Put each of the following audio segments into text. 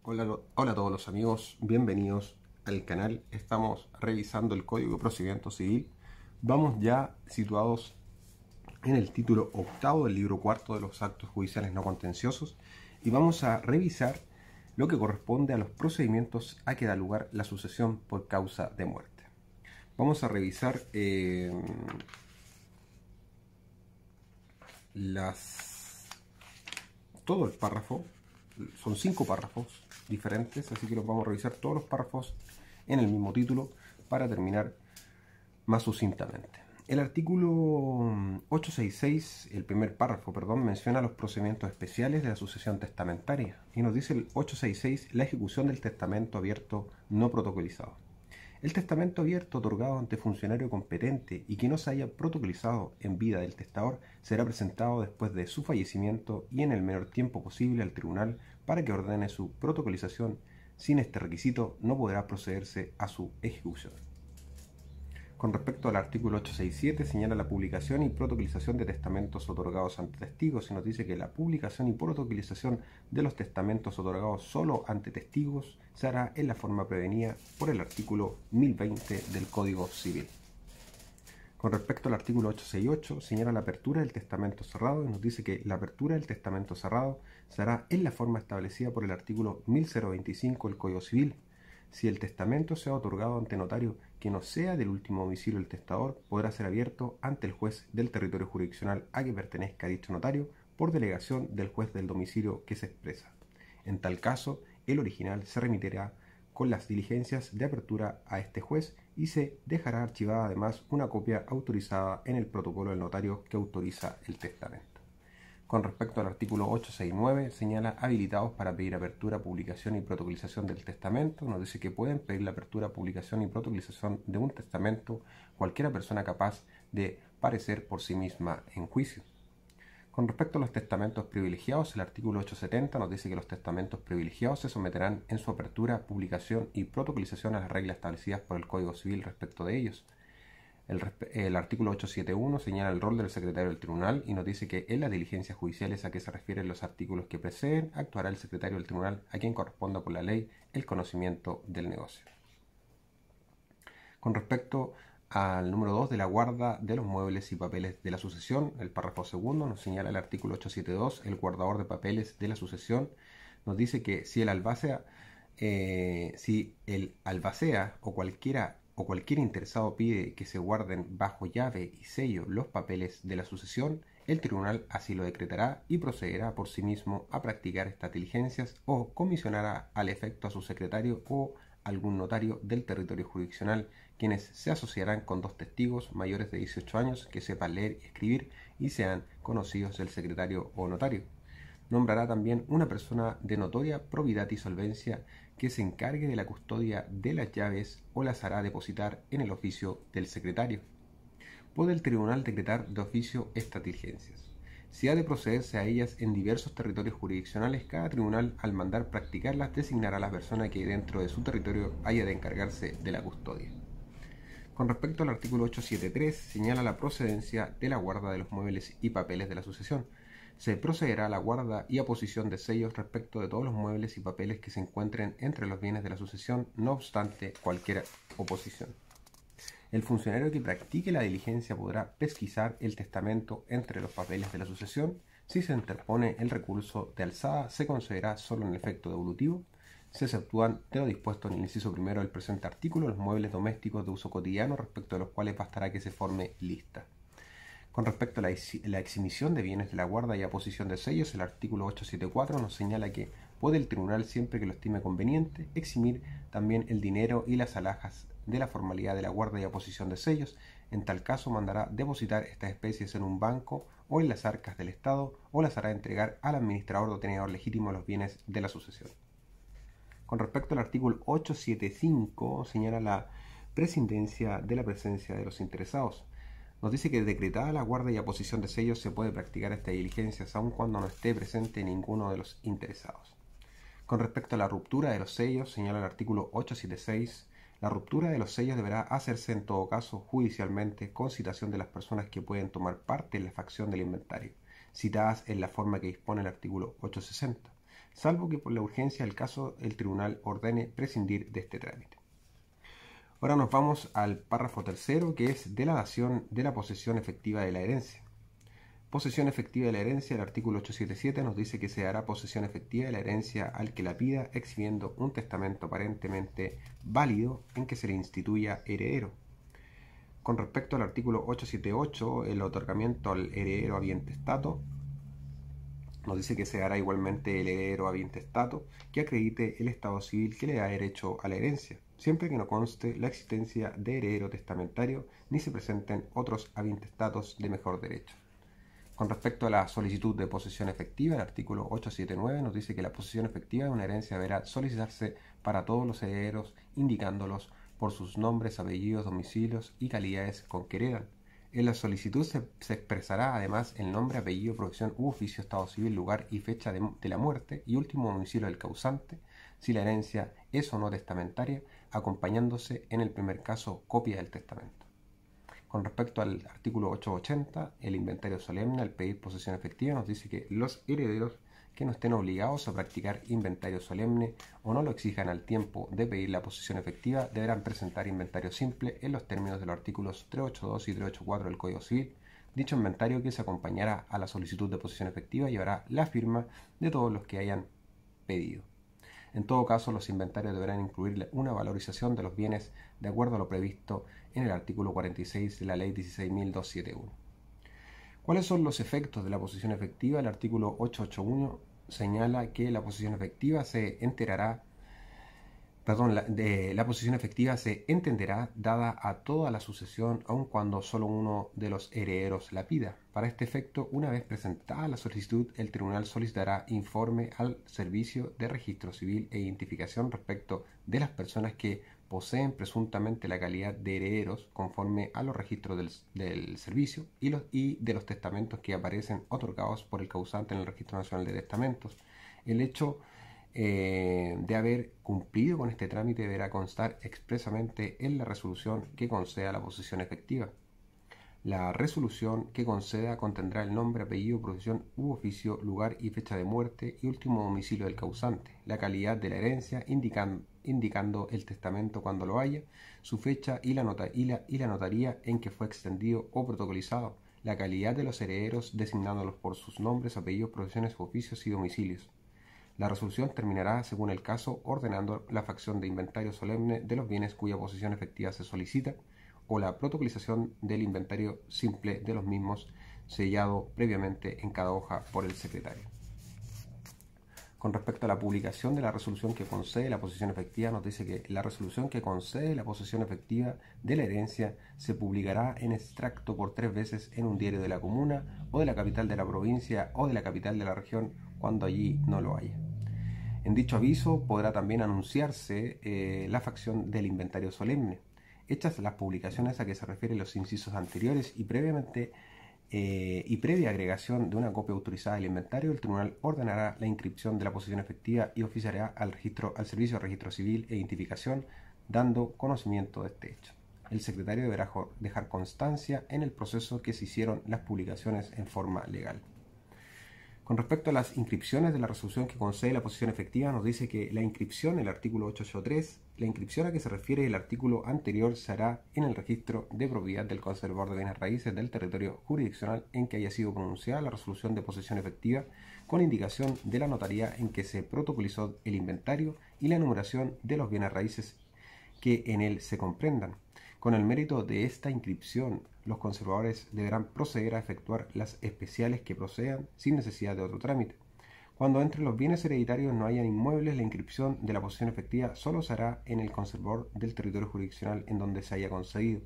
Hola a todos los amigos, bienvenidos al canal. Estamos revisando el Código de Procedimiento Civil. Vamos ya situados en el título octavo del libro cuarto de los actos judiciales no contenciosos y vamos a revisar lo que corresponde a los procedimientos a que da lugar la sucesión por causa de muerte. Vamos a revisar todo el párrafo. Son 5 párrafos diferentes, así que los vamos a revisar todos los párrafos en el mismo título para terminar más sucintamente. El artículo 866, el primer párrafo, menciona los procedimientos especiales de la sucesión testamentaria y nos dice el 866 la ejecución del testamento abierto no protocolizado. El testamento abierto otorgado ante funcionario competente y que no se haya protocolizado en vida del testador será presentado después de su fallecimiento y en el menor tiempo posible al tribunal para que ordene su protocolización. Sin este requisito no podrá procederse a su ejecución. Con respecto al artículo 867, señala la publicación y protocolización de testamentos otorgados ante testigos y nos dice que la publicación y protocolización de los testamentos otorgados solo ante testigos se hará en la forma prevenida por el artículo 1020 del Código Civil. Con respecto al artículo 868, señala la apertura del testamento cerrado y nos dice que la apertura del testamento cerrado se hará en la forma establecida por el artículo 1025 del Código Civil. Si el testamento se ha otorgado ante notario que no sea del último domicilio del testador, podrá ser abierto ante el juez del territorio jurisdiccional a que pertenezca dicho notario por delegación del juez del domicilio que se expresa. En tal caso, el original se remitirá con las diligencias de apertura a este juez y se dejará archivada además una copia autorizada en el protocolo del notario que autoriza el testamento. Con respecto al artículo 869, señala habilitados para pedir apertura, publicación y protocolización del testamento. Nos dice que pueden pedir la apertura, publicación y protocolización de un testamento cualquiera persona capaz de parecer por sí misma en juicio. Con respecto a los testamentos privilegiados, el artículo 870 nos dice que los testamentos privilegiados se someterán en su apertura, publicación y protocolización a las reglas establecidas por el Código Civil respecto de ellos. El artículo 871 señala el rol del secretario del tribunal y nos dice que en las diligencias judiciales a que se refieren los artículos que preceden actuará el secretario del tribunal a quien corresponda por la ley el conocimiento del negocio. Con respecto al número 2 de la guarda de los muebles y papeles de la sucesión, el párrafo segundo nos señala el artículo 872, el guardador de papeles de la sucesión, nos dice que si el albacea o cualquier interesado pide que se guarden bajo llave y sello los papeles de la sucesión, el tribunal así lo decretará y procederá por sí mismo a practicar estas diligencias o comisionará al efecto a su secretario o algún notario del territorio jurisdiccional, quienes se asociarán con 2 testigos mayores de 18 años que sepan leer y escribir y sean conocidos del secretario o notario. Nombrará también una persona de notoria probidad y solvencia que se encargue de la custodia de las llaves o las hará depositar en el oficio del secretario. Puede el tribunal decretar de oficio estas diligencias. Si ha de procederse a ellas en diversos territorios jurisdiccionales, cada tribunal, al mandar practicarlas, designará a la persona que dentro de su territorio haya de encargarse de la custodia. Con respecto al artículo 873, señala la procedencia de la guarda de los muebles y papeles de la sucesión. Se procederá a la guarda y aposición de sellos respecto de todos los muebles y papeles que se encuentren entre los bienes de la sucesión, no obstante cualquier oposición. El funcionario que practique la diligencia podrá pesquisar el testamento entre los papeles de la sucesión. Si se interpone el recurso de alzada, se concederá solo en el efecto devolutivo. Se exceptúan de lo dispuesto en el inciso primero del presente artículo los muebles domésticos de uso cotidiano respecto de los cuales bastará que se forme lista. Con respecto a la exhibición de bienes de la guarda y aposición de sellos, el artículo 874 nos señala que puede el tribunal, siempre que lo estime conveniente, eximir también el dinero y las alhajas de la formalidad de la guarda y aposición de sellos. En tal caso mandará depositar estas especies en un banco o en las arcas del Estado o las hará entregar al administrador o tenedor legítimo de los bienes de la sucesión. Con respecto al artículo 875 señala la prescindencia de la presencia de los interesados. Nos dice que decretada la guarda y aposición de sellos se puede practicar estas diligencias aun cuando no esté presente ninguno de los interesados. Con respecto a la ruptura de los sellos, señala el artículo 876, la ruptura de los sellos deberá hacerse en todo caso judicialmente con citación de las personas que pueden tomar parte en la facción del inventario, citadas en la forma que dispone el artículo 860. salvo que por la urgencia del caso el tribunal ordene prescindir de este trámite. Ahora nos vamos al párrafo tercero, que es de la dación de la posesión efectiva de la herencia. Posesión efectiva de la herencia, el artículo 877 nos dice que se dará posesión efectiva de la herencia al que la pida, exhibiendo un testamento aparentemente válido en que se le instituya heredero. Con respecto al artículo 878, el otorgamiento al heredero habiente stato, nos dice que se dará igualmente el heredero habiente stato que acredite el estado civil que le da derecho a la herencia, siempre que no conste la existencia de heredero testamentario ni se presenten otros habiente status de mejor derecho. Con respecto a la solicitud de posesión efectiva, el artículo 879 nos dice que la posesión efectiva de una herencia deberá solicitarse para todos los herederos, indicándolos por sus nombres, apellidos, domicilios y calidades con que heredan. En la solicitud se expresará además el nombre, apellido, profesión u oficio, estado civil, lugar y fecha de la muerte y último domicilio del causante, si la herencia es o no testamentaria, acompañándose en el primer caso copia del testamento. Con respecto al artículo 880, el inventario solemne, al pedir posesión efectiva, nos dice que los herederos que no estén obligados a practicar inventario solemne o no lo exijan al tiempo de pedir la posesión efectiva deberán presentar inventario simple en los términos de los artículos 382 y 384 del Código Civil. Dicho inventario, que se acompañará a la solicitud de posesión efectiva, llevará la firma de todos los que hayan pedido. En todo caso, los inventarios deberán incluir una valorización de los bienes de acuerdo a lo previsto en el artículo 46 de la Ley 16.271. ¿Cuáles son los efectos de la posesión efectiva? El artículo 881 señala que la posesión efectiva se la posesión efectiva se entenderá dada a toda la sucesión, aun cuando solo uno de los herederos la pida. Para este efecto, una vez presentada la solicitud, el tribunal solicitará informe al Servicio de Registro Civil e Identificación respecto de las personas que poseen presuntamente la calidad de herederos conforme a los registros del servicio y de los testamentos que aparecen otorgados por el causante en el Registro Nacional de Testamentos. El hecho de haber cumplido con este trámite deberá constar expresamente en la resolución que conceda la posesión efectiva. La resolución que conceda contendrá el nombre, apellido, profesión u oficio, lugar y fecha de muerte y último domicilio del causante, la calidad de la herencia, indicando el testamento cuando lo haya, su fecha y la notaría en que fue extendido o protocolizado, la calidad de los herederos designándolos por sus nombres, apellidos, profesiones, oficios y domicilios. La resolución terminará, según el caso, ordenando la facción de inventario solemne de los bienes cuya posesión efectiva se solicita o la protocolización del inventario simple de los mismos, sellado previamente en cada hoja por el secretario. Con respecto a la publicación de la resolución que concede la posesión efectiva, nos dice que la resolución que concede la posesión efectiva de la herencia se publicará en extracto por 3 veces en un diario de la comuna o de la capital de la provincia o de la capital de la región cuando allí no lo haya. En dicho aviso podrá también anunciarse la facción del inventario solemne. Hechas las publicaciones a que se refieren los incisos anteriores y previa agregación de una copia autorizada del inventario, el tribunal ordenará la inscripción de la posesión efectiva y oficiará al Servicio de Registro Civil e Identificación, dando conocimiento de este hecho. El secretario deberá dejar constancia en el proceso que se hicieron las publicaciones en forma legal. Con respecto a las inscripciones de la resolución que concede la posesión efectiva, nos dice que la inscripción, el artículo 883, la inscripción a que se refiere el artículo anterior se hará en el registro de propiedad del conservador de bienes raíces del territorio jurisdiccional en que haya sido pronunciada la resolución de posesión efectiva, con indicación de la notaría en que se protocolizó el inventario y la enumeración de los bienes raíces que en él se comprendan. Con el mérito de esta inscripción, los conservadores deberán proceder a efectuar las especiales que procedan sin necesidad de otro trámite. Cuando entre los bienes hereditarios no hayan inmuebles, la inscripción de la posesión efectiva solo se hará en el conservador del territorio jurisdiccional en donde se haya concedido.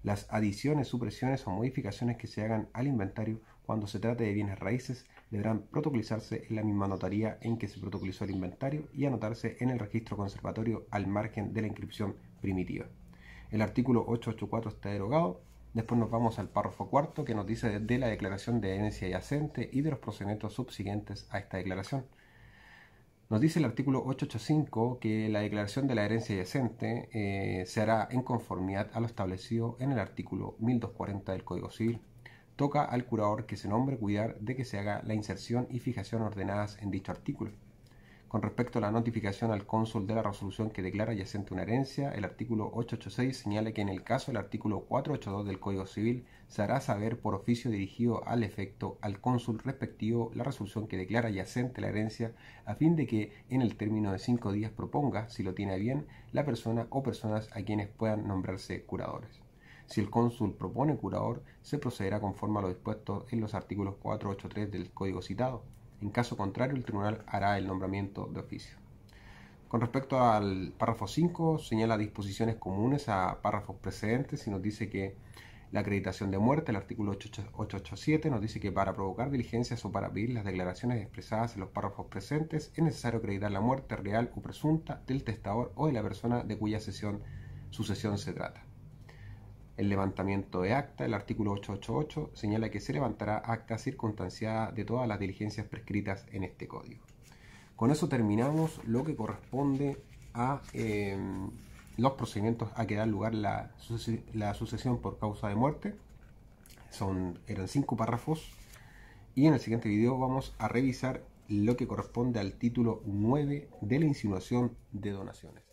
Las adiciones, supresiones o modificaciones que se hagan al inventario cuando se trate de bienes raíces deberán protocolizarse en la misma notaría en que se protocolizó el inventario y anotarse en el registro conservatorio al margen de la inscripción primitiva. El artículo 884 está derogado. Después nos vamos al párrafo cuarto, que nos dice de la declaración de herencia yacente y de los procedimientos subsiguientes a esta declaración. Nos dice el artículo 885 que la declaración de la herencia yacente se hará en conformidad a lo establecido en el artículo 1240 del Código Civil. Toca al curador que se nombre cuidar de que se haga la inserción y fijación ordenadas en dicho artículo. Con respecto a la notificación al cónsul de la resolución que declara yacente una herencia, el artículo 886 señala que en el caso del artículo 482 del Código Civil se hará saber por oficio dirigido al efecto al cónsul respectivo la resolución que declara yacente la herencia, a fin de que en el término de 5 días proponga, si lo tiene a bien, la persona o personas a quienes puedan nombrarse curadores. Si el cónsul propone curador, se procederá conforme a lo dispuesto en los artículos 483 del Código citado. En caso contrario, el tribunal hará el nombramiento de oficio. Con respecto al párrafo 5, señala disposiciones comunes a párrafos precedentes y nos dice que la acreditación de muerte, el artículo 887, nos dice que para provocar diligencias o para pedir las declaraciones expresadas en los párrafos presentes es necesario acreditar la muerte real o presunta del testador o de la persona de cuya sucesión se trata. El levantamiento de acta, el artículo 888, señala que se levantará acta circunstanciada de todas las diligencias prescritas en este código. Con eso terminamos lo que corresponde a los procedimientos a que da lugar la sucesión por causa de muerte. Eran 5 párrafos y en el siguiente video vamos a revisar lo que corresponde al título 9 de la insinuación de donaciones.